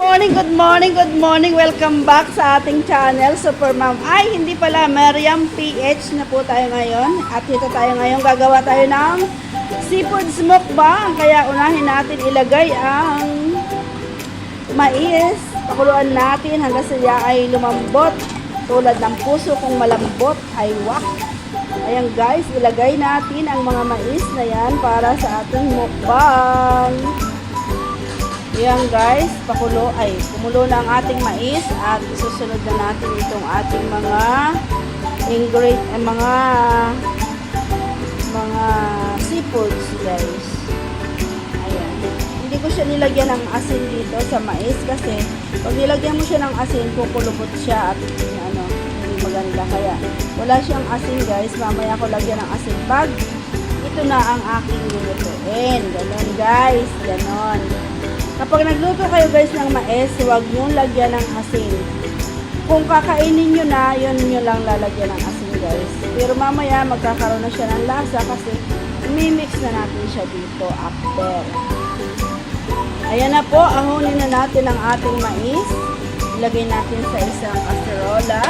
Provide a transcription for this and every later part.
Good morning, good morning. Welcome back sa ating channel, Super Mom. Ay, hindi pala, Meriam PH na po tayo ngayon. At dito tayo ngayon, gagawa tayo ng seafood mukbang. Kaya unahin natin ilagay ang mais. Pakuluan natin hanggang siya ay lumambot. Tulad ng puso kung malambot ay wak. Ayan guys, ilagay natin ang mga mais na yan para sa ating mukbang. Ayan guys, kumulo na ang ating mais at isusunod na natin itong ating mga seafoods guys. Ayan. Hindi ko siya nilagyan ng asin dito sa mais kasi pag nilagyan mo siya ng asin, kukulubot siya at hindi maganda. Kaya wala siyang asin guys, mamaya ko lagyan ng asin pag ito na ang aking lulutuin. Ganon guys, ganon. Kapag nagluto kayo guys ng mais, huwag nyo lagyan ng asin. Kung kakainin nyo na, yun nyo lang lalagyan ng asin guys. Pero mamaya magkakaroon na siya ng lasa kasi imimix na natin siya dito after. Ayan na po, ahunin na natin ang ating mais. Ilagay natin sa isang kaserola.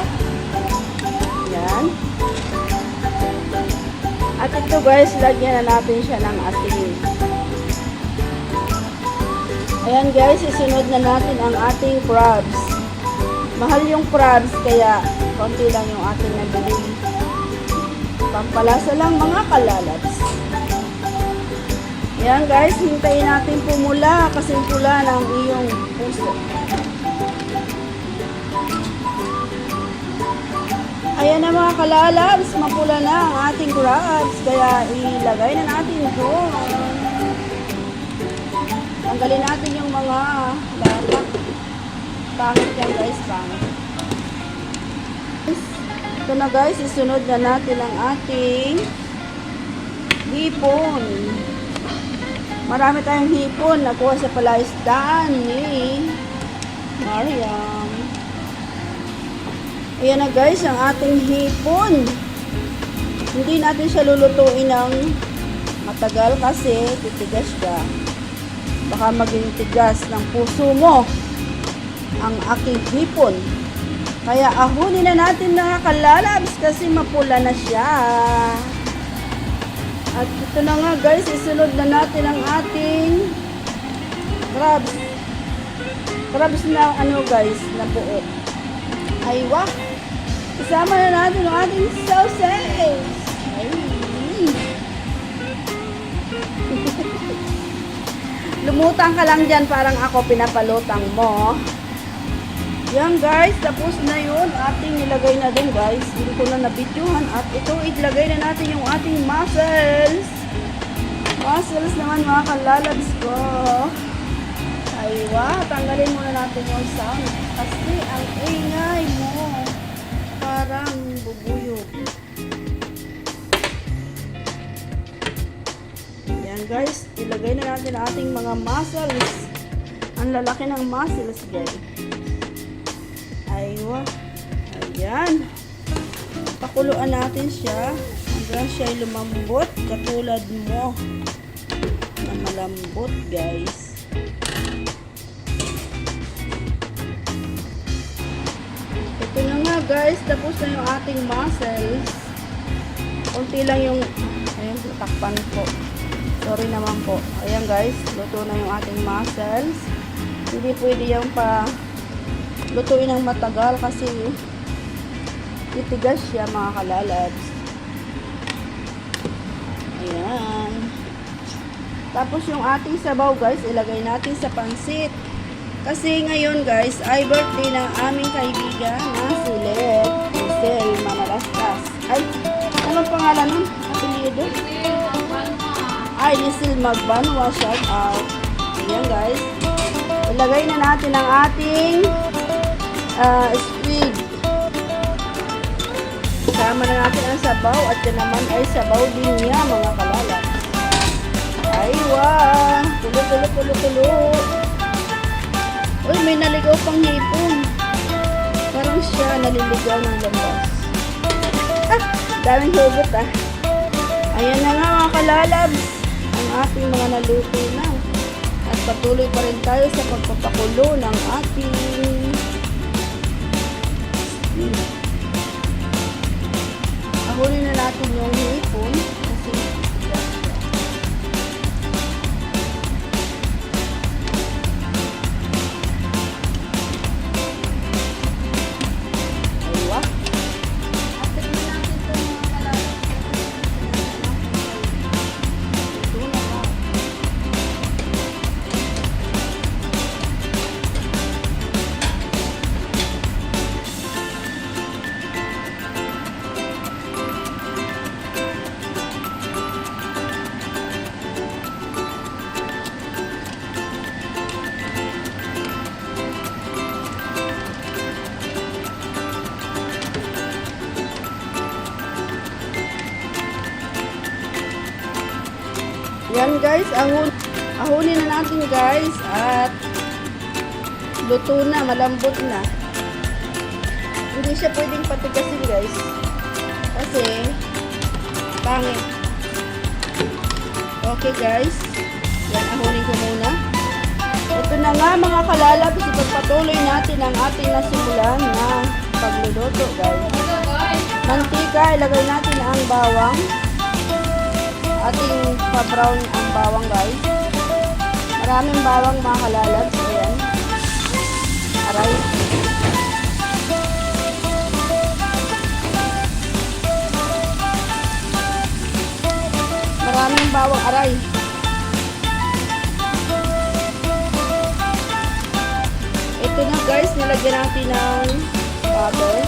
Ayan. At ito guys, lagyan na natin siya ng asin. Ayan guys, isunod na natin ang ating crabs. Mahal yung crabs, kaya konti lang yung ating nabili. Pampalasa lang mga kalalabs. Ayan guys, hintayin natin pumula kasi pula ng iyong puso. Ayan na mga kalalabs, mapula na ang ating crabs, kaya ilagay na natin doon. Tanggalin natin yung mga lapak. Pangit yan guys, pangit. Ito na guys, isunod na natin ang ating hipon. Marami tayong hipon. Nakuha sa palaisdaan ni Mariam. Ayan na guys, ang ating hipon. Hindi natin siya lulutuin ng matagal kasi titigas siya. Baka maging tigas ng puso mo ang aking hipon. Kaya ahunin na natin mga kalalabs kasi mapula na siya. At ito na nga guys, isunod na natin ang ating crabs. Crabs na guys, na buo. Ay wah! Isama na natin ang ating sausage. Ay! Lumutang ka lang dyan, parang ako pinapalutang mo. Yan guys, tapos na yun. Ating nilagay na din guys. Hindi ko na nabidyohan. At ito, ilagay na natin yung ating mussels. Mussels naman mga kalalabs ko. Aywa, tanggalin muna natin yung sound. Kasi ang ingay mo, parang bubuyog. Guys, ilagay na natin ang ating mga mussels. Ang lalaki ng mussels guys. Aywa. Ayan. Pakuluan natin siya hanggang siya ay lumambot katulad mo na malambot guys. Ito na nga guys, tapos na yung ating mussels. Kunti lang yung takpan po. Sorry naman po. Ayan guys, luto na yung ating mussels. Hindi pwede yung lutuin ng matagal kasi titigas siya mga kalalabs. Ayan. Tapos yung ating sabaw guys, ilagay natin sa pansit. Kasi ngayon guys, ay birthday ng aming kaibigan na si Lisel Mamalastas. Ay, anong pangalan nun? Apelyido? Ay, Lisel Magbanwa, shout out. Ayan guys. Ilagay na natin ang ating squid. Sama na natin ang sabaw at yan naman ay sabaw din niya mga kalalabs. Ay, wow! Tulo. Uy, may naligaw pang hipon. Parang siya naliligaw ng labas. Daming hugot Ayan na nga mga kalalabs. Ang ating mga naluto na. At patuloy pa rin tayo sa pagpapakulo ng ating ahulin na natin yung hipon kasi aywa yan guys, ahunin na natin guys at luto na, malambot na. Hindi siya pwedeng patigasin guys kasi pangit. Okay guys, yan ahunin ko muna. Ito na nga mga kalalabs, ipagpatuloy natin ang ating nasimulan na pagluluto guys. Mantika, ilagay natin ang bawang. Ating pa-brown ang bawang guys. Maraming bawang mga kalalabs. Ayan. Aray. Maraming bawang aray. Ito na guys, nilagyan natin ng butter.